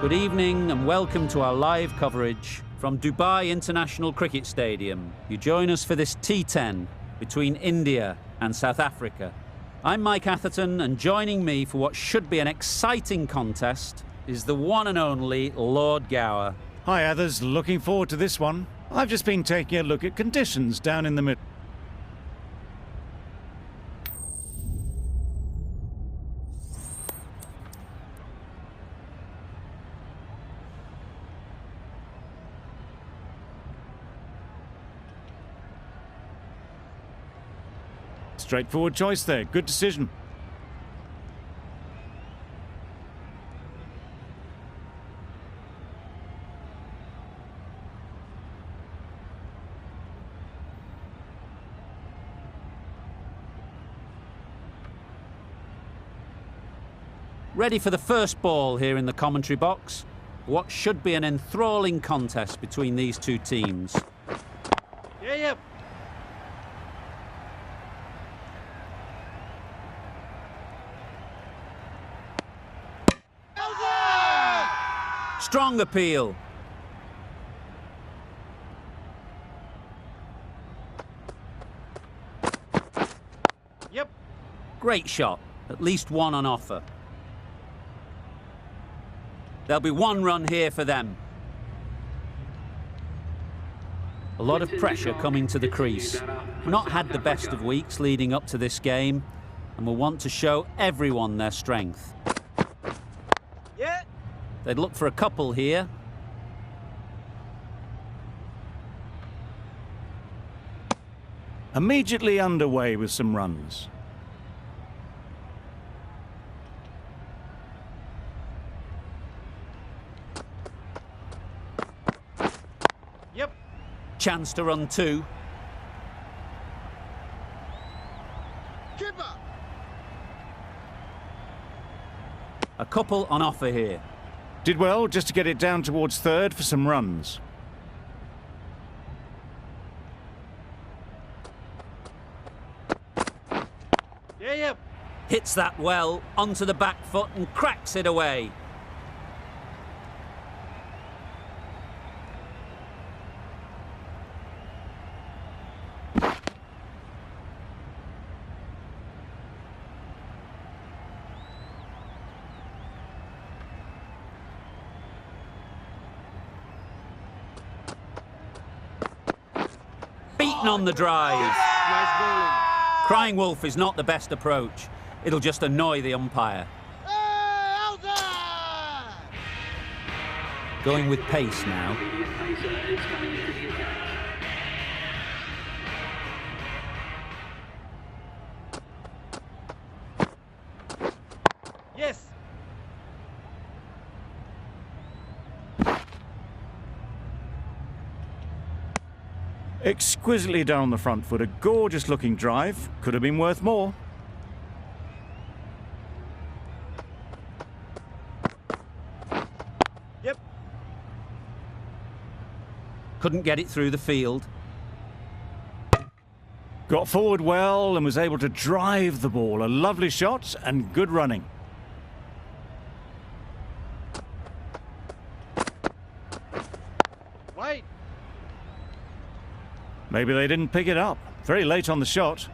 Good evening and welcome to our live coverage from Dubai International Cricket Stadium. You join us for this T10 between India and South Africa. I'm Mike Atherton, and joining me for what should be an exciting contest is the one and only Lord Gower. Hi others, looking forward to this one. I've just been taking a look at conditions down in the middle. Straightforward choice there, good decision. Ready for the first ball here in the commentary box. What should be an enthralling contest between these two teams. Yeah. Strong appeal. Yep. Great shot. At least one on offer. There'll be one run here for them. A lot of pressure coming to the crease. We've not had the best of weeks leading up to this game, and will want to show everyone their strength. Yeah. They'd look for a couple here. Immediately underway with some runs. Yep. Chance to run two. Keeper. A couple on offer here. Did well just to get it down towards third for some runs. Yeah. Hits that well onto the back foot and cracks it away. Beaten on the drive. Nice bowling. Crying wolf is not the best approach. It'll just annoy the umpire. Out there! Going with pace now. Yes. Exquisitely done on the front foot, a gorgeous looking drive. Could have been worth more. Yep. Couldn't get it through the field. Got forward well and was able to drive the ball. A lovely shot and good running. Wait. Maybe they didn't pick it up. Very late on the shot.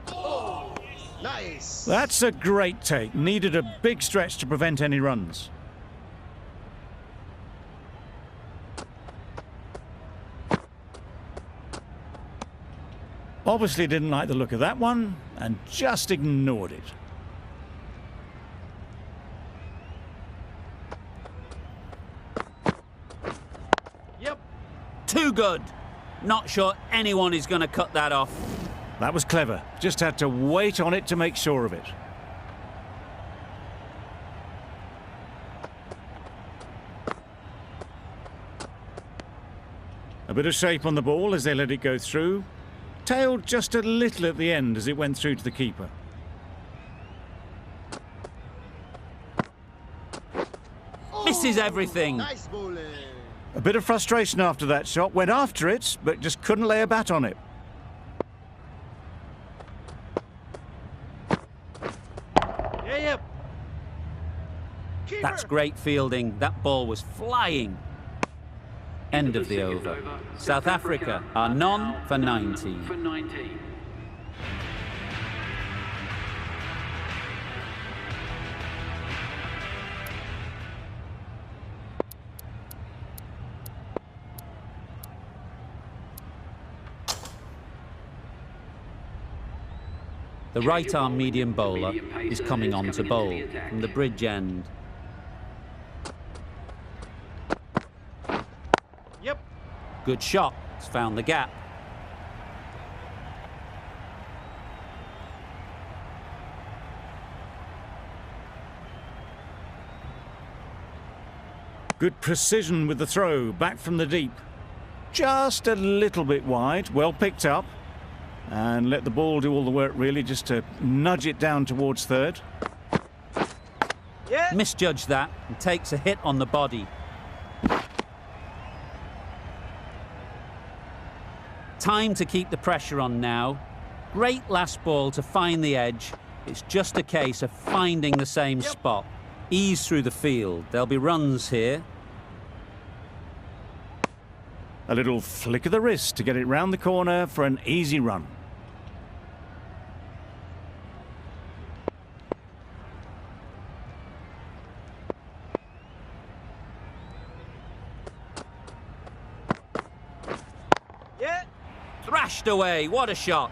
Oh, nice. That's a great take. Needed a big stretch to prevent any runs. Obviously didn't like the look of that one and just ignored it. Yep. Too good. Not sure anyone is going to cut that off. That was clever. Just had to wait on it to make sure of it. A bit of shape on the ball as they let it go through. Tailed just a little at the end as it went through to the keeper. Misses everything. Nice bowling. A bit of frustration after that shot. Went after it, but just couldn't lay a bat on it. That's great fielding. That ball was flying. End of the over. South Africa are none for 19. The right-arm medium bowler is coming on to bowl from the bridge end. Yep. Good shot. It's found the gap. Good precision with the throw, back from the deep. Just a little bit wide, well picked up. And let the ball do all the work, really, just to nudge it down towards third. Yeah. Misjudged that and takes a hit on the body. Time to keep the pressure on now. Great last ball to find the edge. It's just a case of finding the same spot. Ease through the field. There'll be runs here. A little flick of the wrist to get it round the corner for an easy run. Yeah. Thrashed away. What a shot.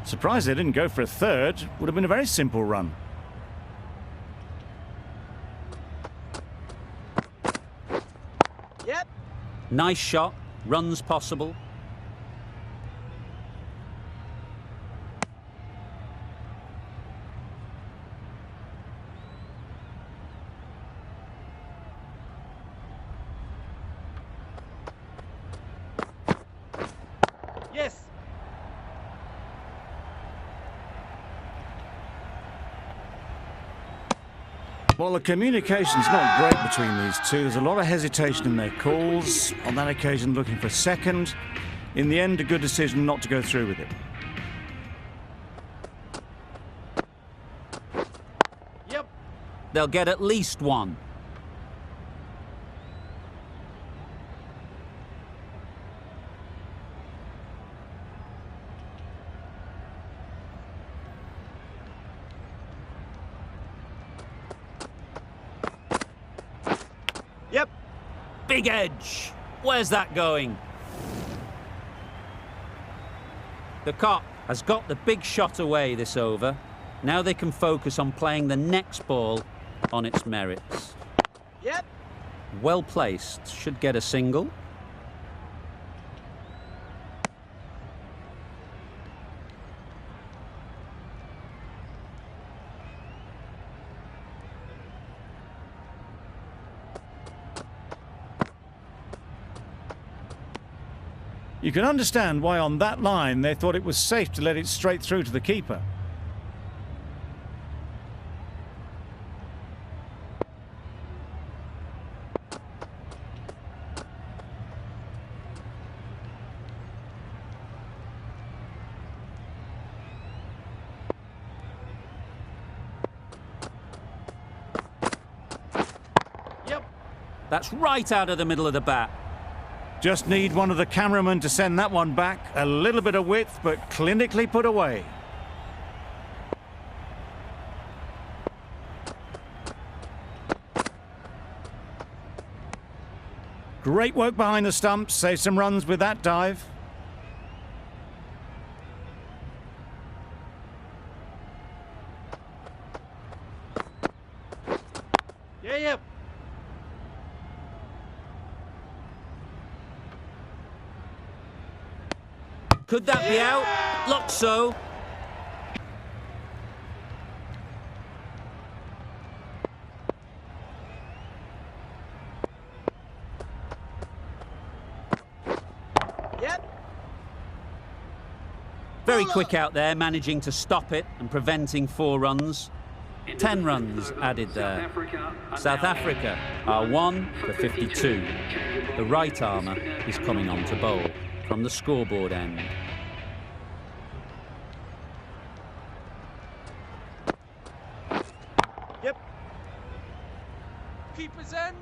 Surprised they didn't go for a third. Would have been a very simple run. Yep. Nice shot. Runs possible. Yes. Well, the communication's not great between these two. There's a lot of hesitation in their calls. On that occasion, looking for a second. In the end, a good decision not to go through with it. Yep. They'll get at least one. Yep. Big edge. Where's that going? The Cop has got the big shot away this over. Now they can focus on playing the next ball on its merits. Yep. Well placed. Should get a single. You can understand why on that line they thought it was safe to let it straight through to the keeper. Yep. That's right out of the middle of the bat. Just need one of the cameramen to send that one back. A little bit of width, but clinically put away. Great work behind the stumps. Save some runs with that dive. Yeah, yep. Could that be out? Looks so. Yep. Very quick out there, managing to stop it and preventing 4 runs. 10 runs added there. South Africa are 1 for 52. The right armour is coming on to bowl from the scoreboard end. Keeper's end.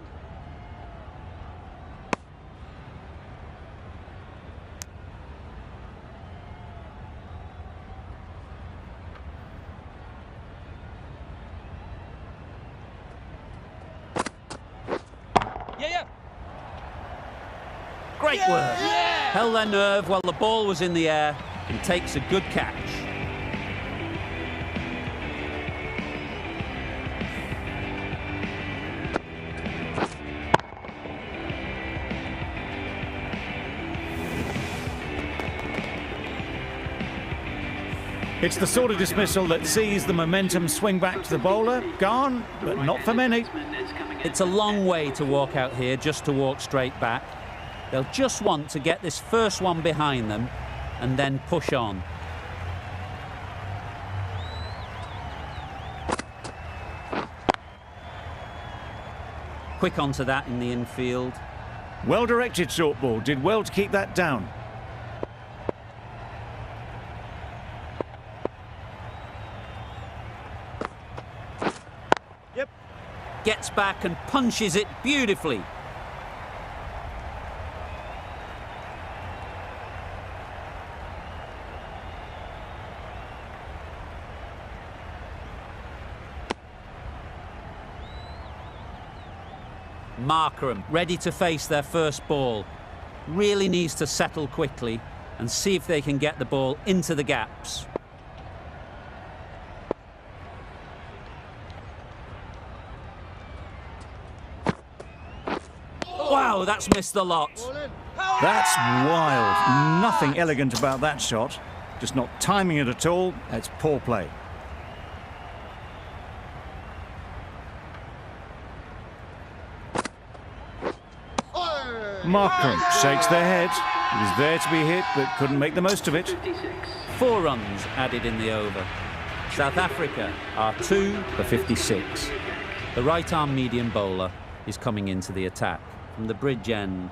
Yeah. Great work. Yeah. Held their nerve while the ball was in the air and takes a good catch. It's the sort of dismissal that sees the momentum swing back to the bowler. Gone, but not for many. It's a long way to walk out here just to walk straight back. They'll just want to get this first one behind them and then push on. Quick onto that in the infield. Well directed short ball, did well to keep that down. Yep. Gets back and punches it beautifully. Markram ready to face their first ball. Really needs to settle quickly and see if they can get the ball into the gaps. Wow, that's missed the lot. That's wild. Nothing elegant about that shot. Just not timing it at all. It's poor play. Markram shakes their head. He was there to be hit, but couldn't make the most of it. 4 runs added in the over. South Africa are 2 for 56. The right-arm medium bowler is coming into the attack from the bridge end.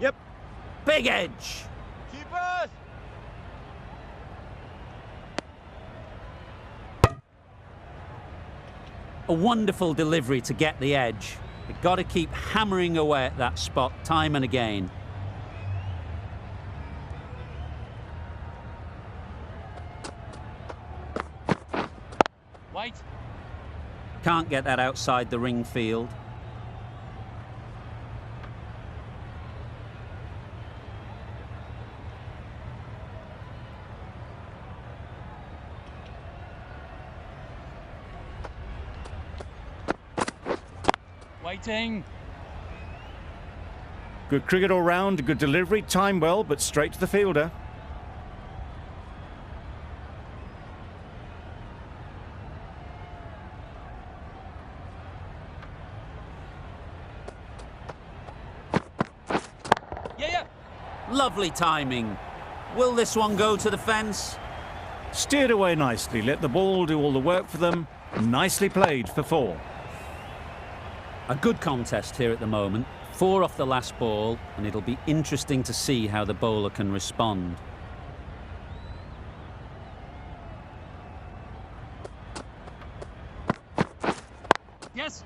Yep. Big edge. Keepers. A wonderful delivery to get the edge. You've got to keep hammering away at that spot time and again. Wait. Can't get that outside the ring field. Waiting. Good cricket all round, good delivery, timed well, but straight to the fielder. Yeah. Lovely timing. Will this one go to the fence? Steered away nicely, let the ball do all the work for them. Nicely played for 4. A good contest here at the moment. 4 off the last ball, and it'll be interesting to see how the bowler can respond. Yes.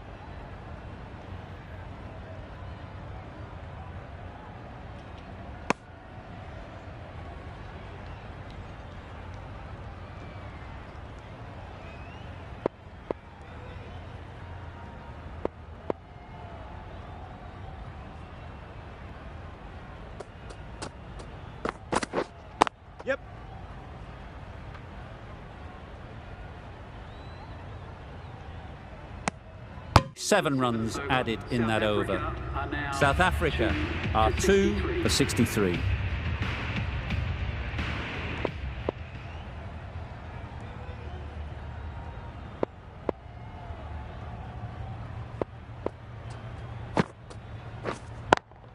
Yep. Seven runs added in that over. South Africa are 2 for 63.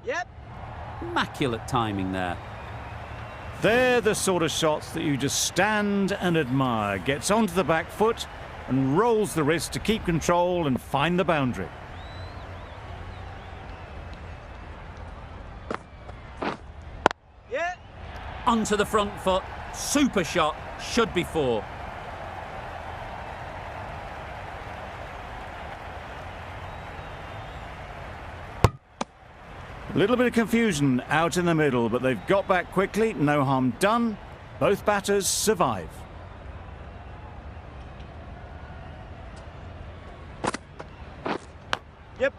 Yep. Immaculate timing there. They're the sort of shots that you just stand and admire. Gets onto the back foot and rolls the wrist to keep control and find the boundary. Yeah. Onto the front foot. Super shot. Should be 4. A little bit of confusion out in the middle, but they've got back quickly. No harm done. Both batters survive. Yep.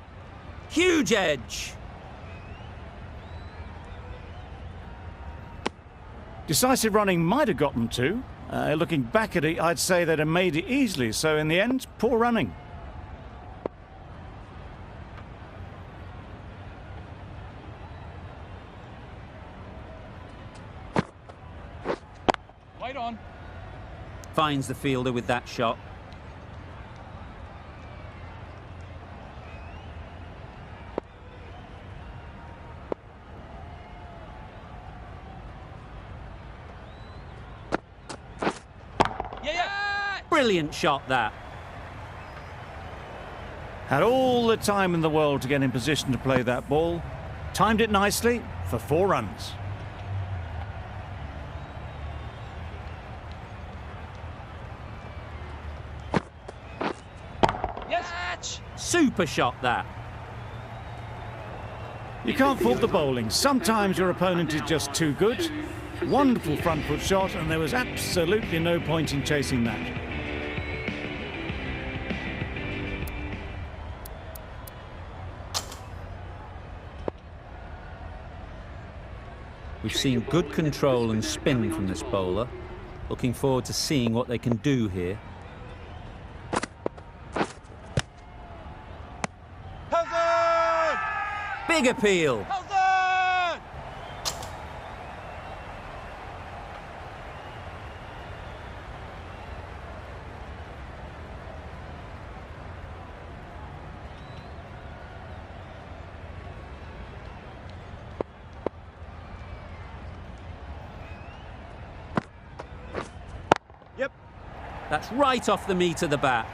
Huge edge. Decisive running might have got them to. Looking back at it, I'd say they'd have made it easily. So in the end, poor running. Right on. Finds the fielder with that shot. Brilliant shot, that. Had all the time in the world to get in position to play that ball. Timed it nicely for 4 runs. Yes. Super shot, that. You can't fault the bowling. Sometimes your opponent is just too good. Wonderful front foot shot, and there was absolutely no point in chasing that. We've seen good control and spin from this bowler. Looking forward to seeing what they can do here. Big appeal. Yep. That's right off the meat of the bat.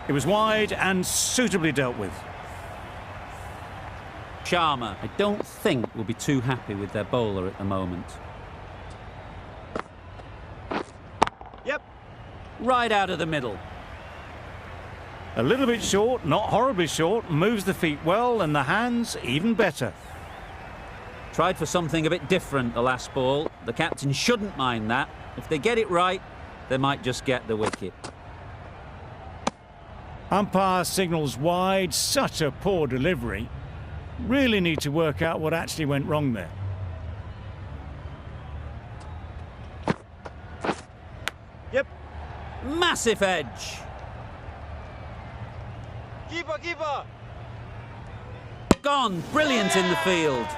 It was wide and suitably dealt with. Sharma, I don't think, will be too happy with their bowler at the moment. Yep. Right out of the middle. A little bit short, not horribly short, moves the feet well and the hands even better. Tried for something a bit different the last ball. The captain shouldn't mind that. If they get it right, they might just get the wicket. Umpire signals wide, such a poor delivery. Really need to work out what actually went wrong there. Yep. Massive edge. Keeper, keeper. Gone. Brilliant in the field.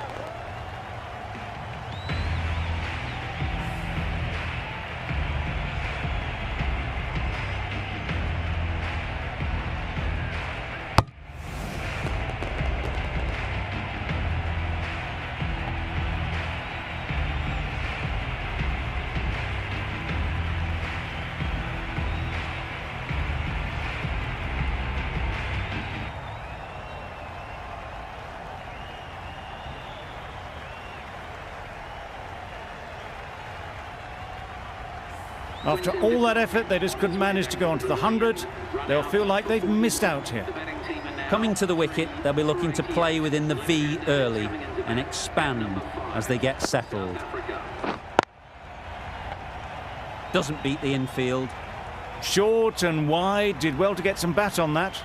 After all that effort, they just couldn't manage to go onto the 100. They'll feel like they've missed out here. Coming to the wicket, they'll be looking to play within the V early and expand as they get settled. Doesn't beat the infield. Short and wide, did well to get some bat on that.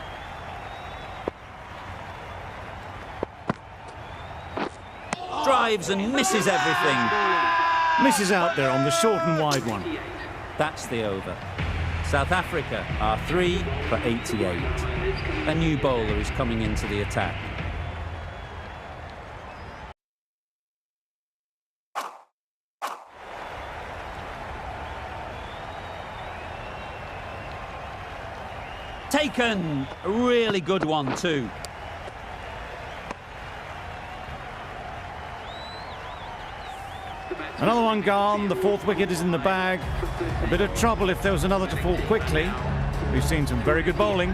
Drives and misses everything. Misses out there on the short and wide one. That's the over. South Africa are 3 for 88. A new bowler is coming into the attack. Taken! A really good one too. Another one gone, the 4th wicket is in the bag. A bit of trouble if there was another to fall quickly. We've seen some very good bowling.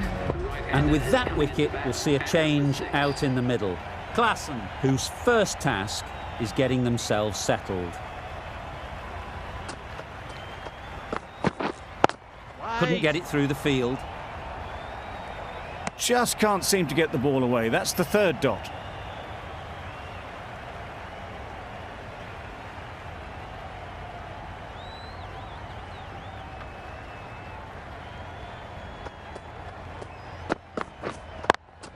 And with that wicket, we'll see a change out in the middle. Klassen, whose first task is getting themselves settled. Couldn't get it through the field. Just can't seem to get the ball away. That's the third dot.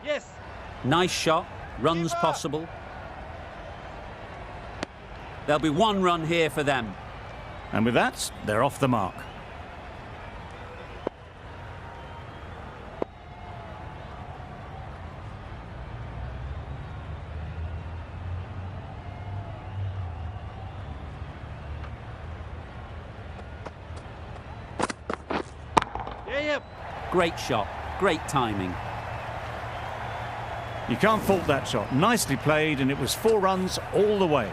Yes. Nice shot. Runs Keeper. possible. There'll be one run here for them. And with that, they're off the mark. Yep. Great shot. Great timing. You can't fault that shot. Nicely played, and it was 4 runs all the way.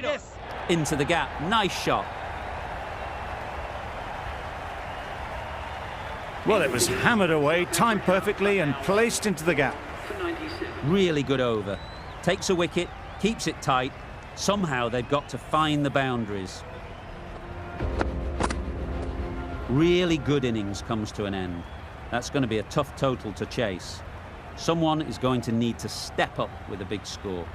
Yes. Into the gap. Nice shot. Well, it was hammered away, timed perfectly, and placed into the gap. Really good over. Takes a wicket, keeps it tight. Somehow they've got to find the boundaries. Really good innings comes to an end. That's going to be a tough total to chase. Someone is going to need to step up with a big score.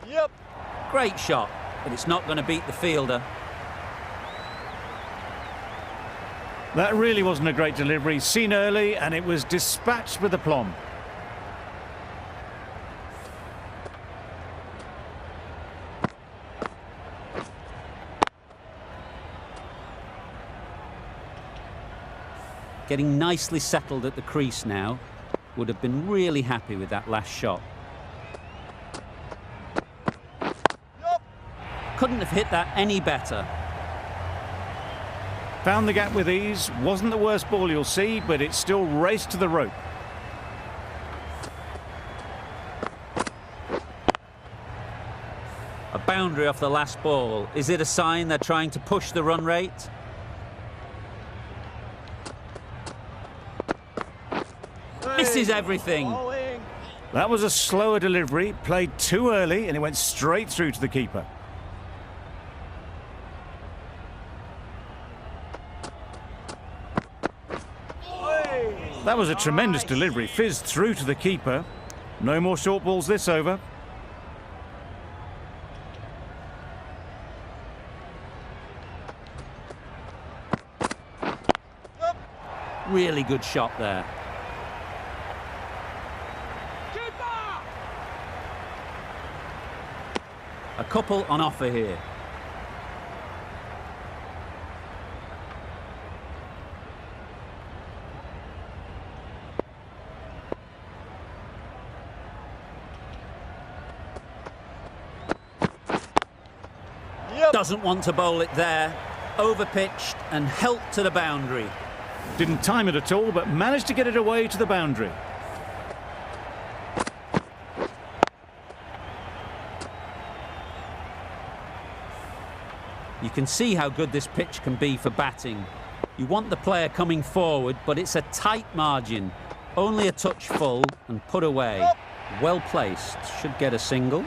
Yep. Great shot, but it's not going to beat the fielder. That really wasn't a great delivery. Seen early, and it was dispatched with aplomb. Getting nicely settled at the crease now. Would have been really happy with that last shot. Yep. Couldn't have hit that any better. Found the gap with ease. Wasn't the worst ball you'll see, but it still raced to the rope. A boundary off the last ball. Is it a sign they're trying to push the run rate? Misses everything. Bowling. That was a slower delivery, played too early, and it went straight through to the keeper. That was a tremendous delivery, fizzed through to the keeper. No more short balls this over. Really good shot there. A couple on offer here. Yep. Doesn't want to bowl it there. Overpitched and helped to the boundary. Didn't time it at all, but managed to get it away to the boundary. You can see how good this pitch can be for batting. You want the player coming forward, but it's a tight margin. Only a touch full and put away. Well placed. Should get a single.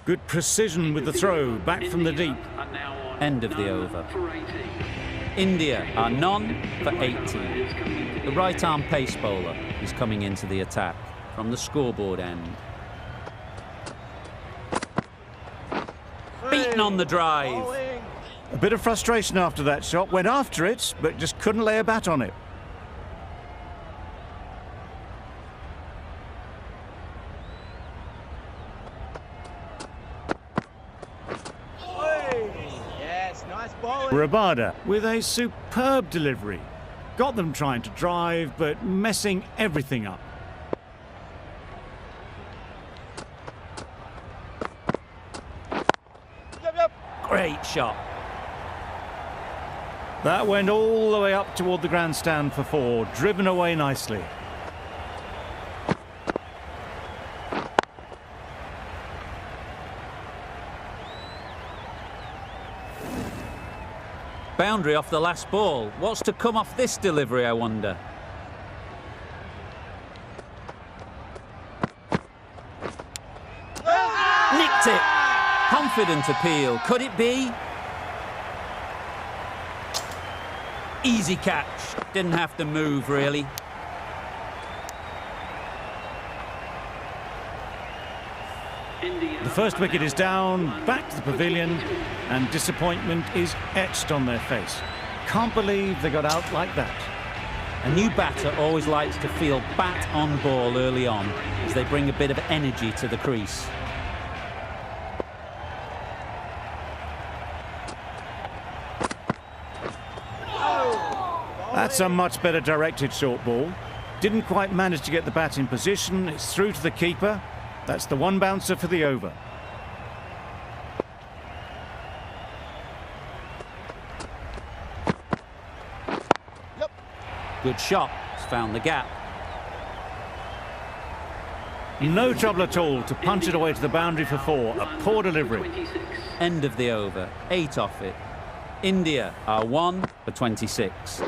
Good precision with the throw, back from the deep. End of the over. India are none for 18. The right arm pace bowler is coming into the attack from the scoreboard end. Beaten on the drive. Bowling. A bit of frustration after that shot, went after it, but just couldn't lay a bat on it. Yes, nice bowling. Rabada with a superb delivery. Got them trying to drive, but messing everything up. shot. That went all the way up toward the grandstand for 4, driven away nicely. Boundary off the last ball. What's to come off this delivery, I wonder? Nicked it. Confident appeal. Could it be? Easy catch. Didn't have to move, really. The first wicket is down, back to the pavilion, and disappointment is etched on their face. Can't believe they got out like that. A new batter always likes to feel bat on ball early on as they bring a bit of energy to the crease. That's a much better directed short ball. Didn't quite manage to get the bat in position. It's through to the keeper. That's the one bouncer for the over. Good shot. It's found the gap. No trouble at all to punch it away to the boundary for 4. A poor delivery. End of the over. 8 off it. India are 1 for 26.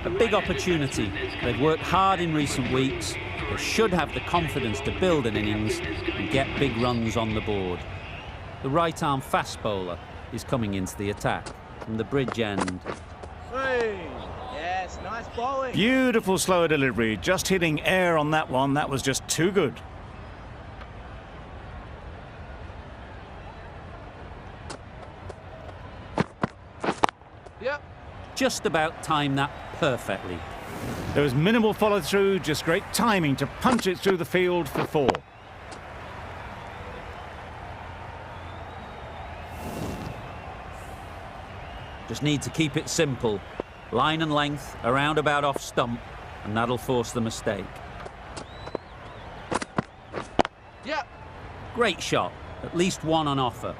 A big opportunity. They've worked hard in recent weeks. They should have the confidence to build an innings and get big runs on the board. The right-arm fast bowler is coming into the attack from the bridge end. Yes, nice bowling. Beautiful slower delivery. Just hitting air on that one. That was just too good. Yep. Just about timed that perfectly. There was minimal follow-through, just great timing to punch it through the field for 4. Just need to keep it simple. Line and length, around about off stump, and that'll force the mistake. Yep. Great shot. At least one on offer.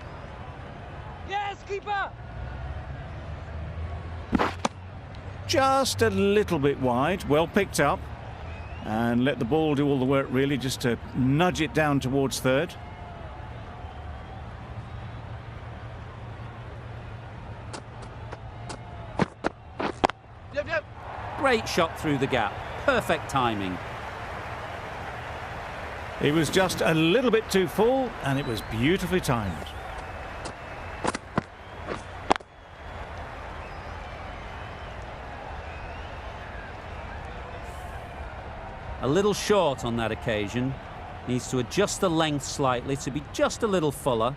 Yes, keeper. Just a little bit wide, well picked up, and let the ball do all the work really, just to nudge it down towards third. Yep. Great shot through the gap. Perfect timing. It was just a little bit too full, and it was beautifully timed. A little short on that occasion. Needs to adjust the length slightly to be just a little fuller.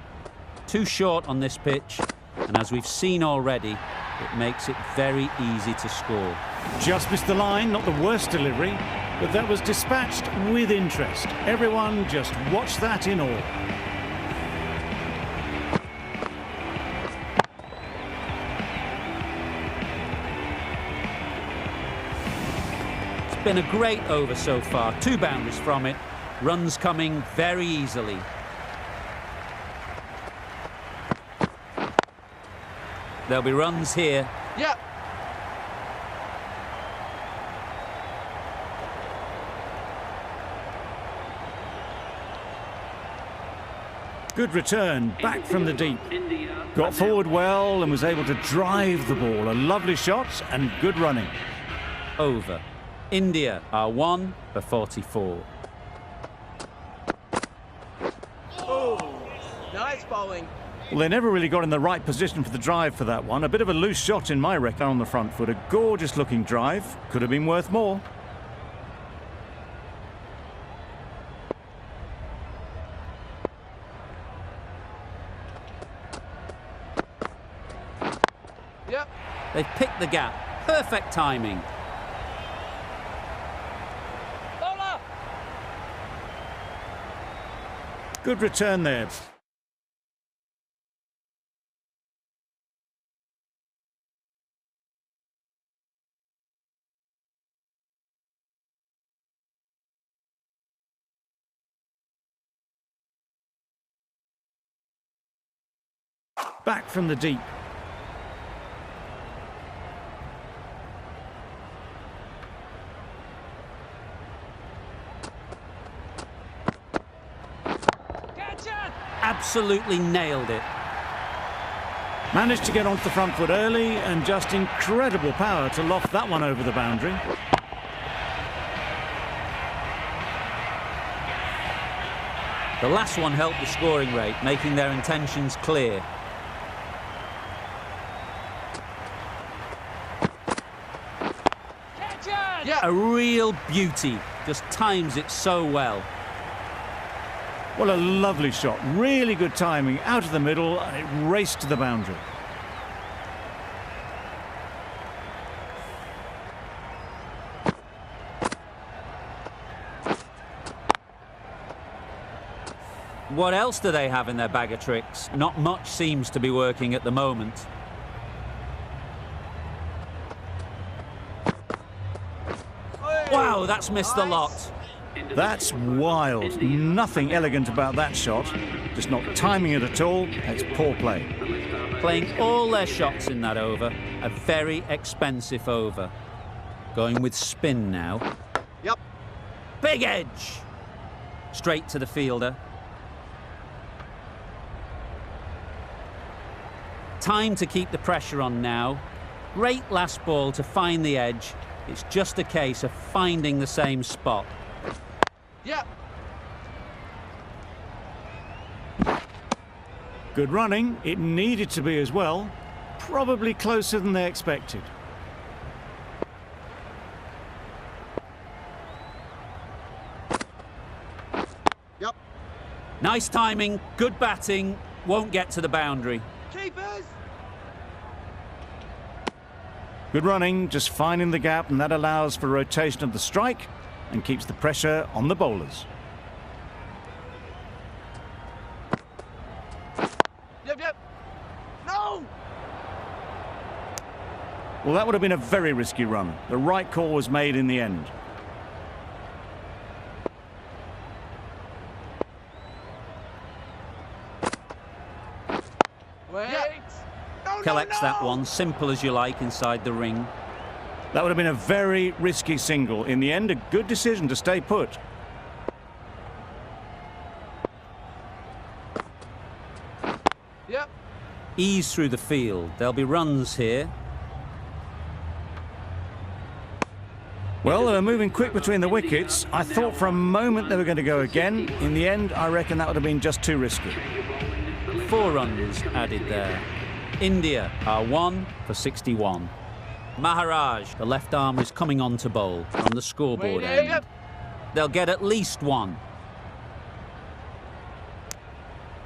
Too short on this pitch, and as we've seen already, it makes it very easy to score. Just missed the line, not the worst delivery, but that was dispatched with interest. Everyone just watched that in awe. It's been a great over so far. 2 boundaries from it. Runs coming very easily. There'll be runs here. Yep. Good return, back from the deep. Got forward well and was able to drive the ball. A lovely shot and good running. Over. India are 1 for 44. Oh, nice bowling. Well, they never really got in the right position for the drive for that one. A bit of a loose shot in my reckon on the front foot. A gorgeous looking drive. Could have been worth more. Yep. They've picked the gap. Perfect timing. Bowler. Good return there. back from the deep. Catch it! Absolutely nailed it. Managed to get onto the front foot early and just incredible power to loft that one over the boundary. The last one helped the scoring rate, making their intentions clear. Catch it! Yeah. A real beauty, just times it so well. What a lovely shot. Really good timing out of the middle, and it raced to the boundary. What else do they have in their bag of tricks? Not much seems to be working at the moment. Wow, that's missed the lot. That's wild. Nothing elegant about that shot. Just not timing it at all. It's poor play. Playing all their shots in that over. A very expensive over. Going with spin now. Yep. Big edge! Straight to the fielder. Time to keep the pressure on now. Great last ball to find the edge. It's just a case of finding the same spot. Yep. Good running. It needed to be as well. Probably closer than they expected. Yep. Nice timing, good batting, won't get to the boundary. Keepers! Good running, just finding the gap, and that allows for rotation of the strike and keeps the pressure on the bowlers. Yep, yep. No! Well, that would have been a very risky run. The right call was made in the end. Wait! No, Collects no, that no! one, simple as you like, inside the ring. That would have been a very risky single. In the end, a good decision to stay put. Yep. Ease through the field. There'll be runs here. Well, they were moving quick between the wickets. I thought for a moment they were going to go again. In the end, I reckon that would have been just too risky. 4 runs added there. India are 1 for 61. Maharaj, the left arm, is coming on to bowl from the scoreboard Wait, end. yep. They'll get at least 1.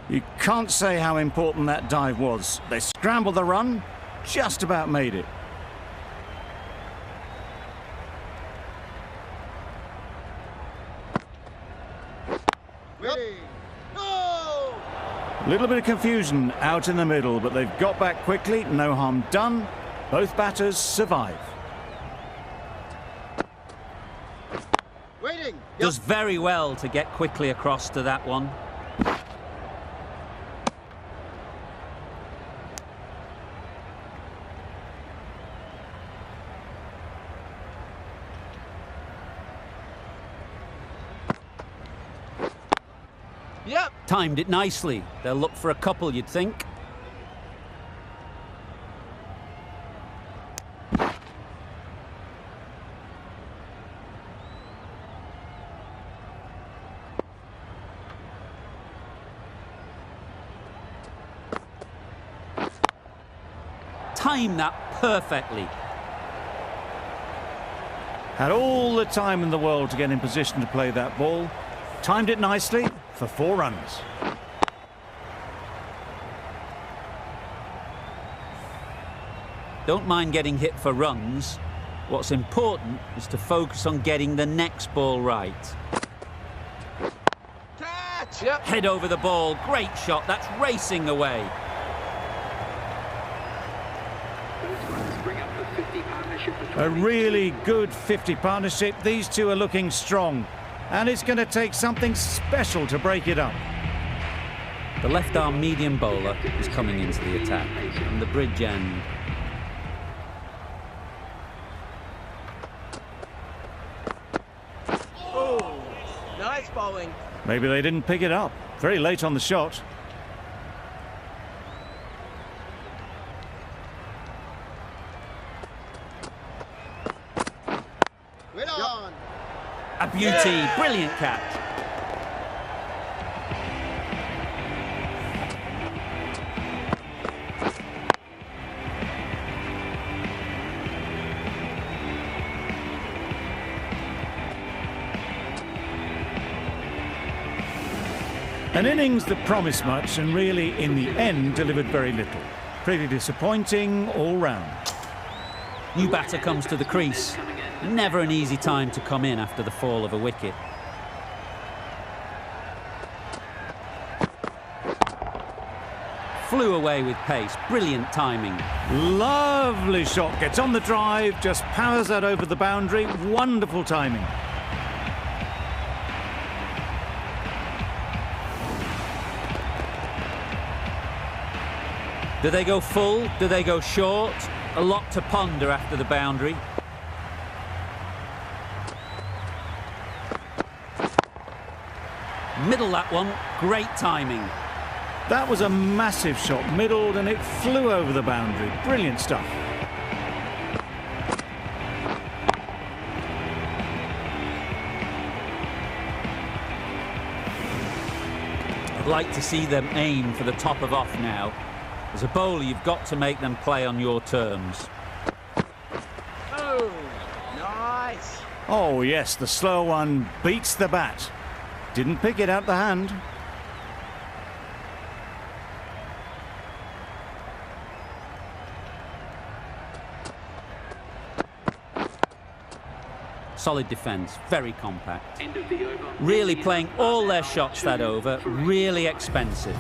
You can't say how important that dive was. They scrambled the run, just about made it. Ready. No! A little bit of confusion out in the middle, but they've got back quickly. No harm done. Both batters survive. Waiting. Does very well to get quickly across to that one. Yep. Timed it nicely. They'll look for a couple, you'd think. Timed that perfectly. Had all the time in the world to get in position to play that ball. Timed it nicely for 4 runs. Don't mind getting hit for runs. What's important is to focus on getting the next ball right. Catch. Yep. Head over the ball. Great shot. That's racing away. A really good 50 partnership. These two are looking strong. And it's going to take something special to break it up. The left-arm medium bowler is coming into the attack from the bridge end. Oh, nice bowling. Maybe they didn't pick it up. Very late on the shot. Wait on. A beauty, brilliant catch. An innings that promised much and really, in the end, delivered very little. Pretty disappointing all round. New batter comes to the crease. Never an easy time to come in after the fall of a wicket. Flew away with pace. Brilliant timing. Lovely shot. Gets on the drive, just powers that over the boundary. Wonderful timing. Do they go full? Do they go short? A lot to ponder after the boundary. Middle that one. Great timing. That was a massive shot, middled, and it flew over the boundary. Brilliant stuff. I'd like to see them aim for the top of off now. As a bowler, you've got to make them play on your terms. Oh, nice. Oh, yes, the slow one beats the bat. Didn't pick it out the hand. Solid defence, very compact. Really playing all their shots that over, really expensive.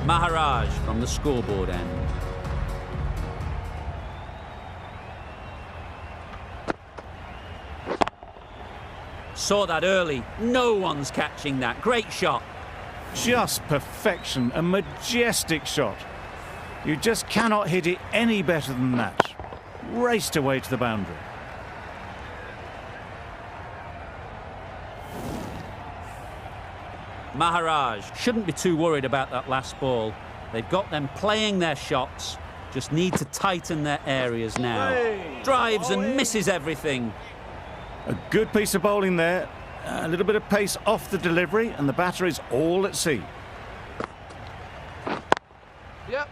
Maharaj from the scoreboard end. Saw that early. No one's catching that. Great shot. Just perfection, a majestic shot. You just cannot hit it any better than that. Raced away to the boundary. Maharaj shouldn't be too worried about that last ball. They've got them playing their shots, just need to tighten their areas now. Drives and misses everything. A good piece of bowling there. A little bit of pace off the delivery, and the batter is all at sea. Yep.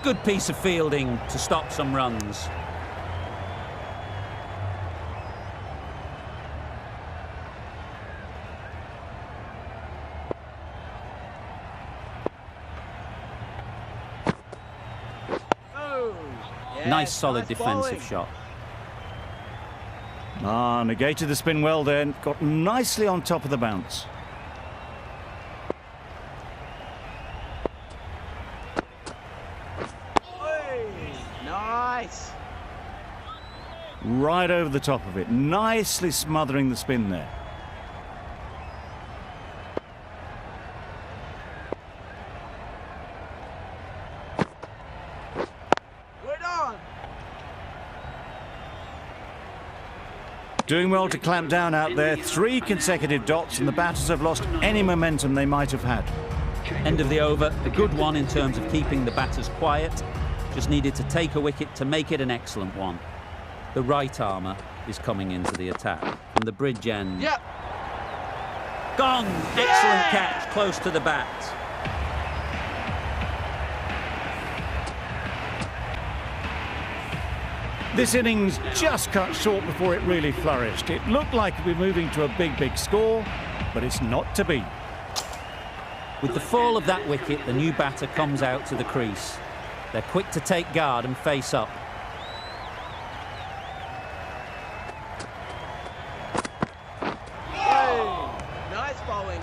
Good piece of fielding to stop some runs. Nice solid defensive shot. Negated the spin well then. Got nicely on top of the bounce. Nice. Right over the top of it. Nicely smothering the spin there. Doing well to clamp down out there. 3 consecutive dots, and the batters have lost any momentum they might have had. End of the over, a good one in terms of keeping the batters quiet. Just needed to take a wicket to make it an excellent one. The right armour is coming into the attack from the bridge end. Yep. Gone! Excellent catch, close to the bat. This innings just cut short before it really flourished. It looked like it would be moving to a big score, but it's not to be. With the fall of that wicket, the new batter comes out to the crease. They're quick to take guard and face up. Hey, nice bowling.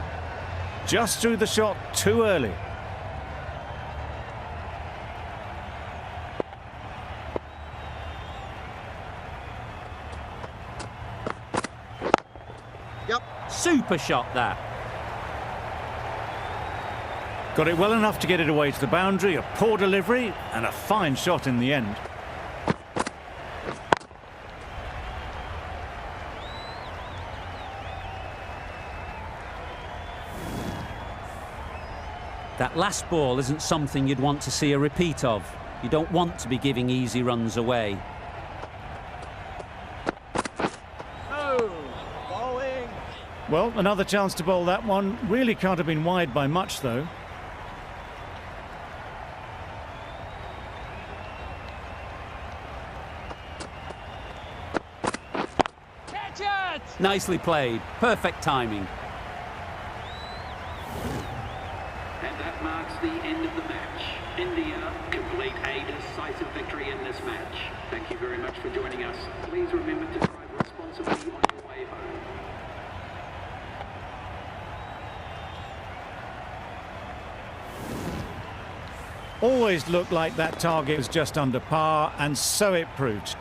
Just threw the shot too early. Yep. Super shot that. Got it well enough to get it away to the boundary, a poor delivery and a fine shot in the end. That last ball isn't something you'd want to see a repeat of. You don't want to be giving easy runs away. Oh, bowling. Well, another chance to bowl that one. Really can't have been wide by much, though. Catch it! Nicely played. Perfect timing. And that marks the end of the match. India complete a decisive victory in this match. Thank you very much for joining us. Please remember to drive responsibly on your way home. Always looked like that target was just under par, and so it proved.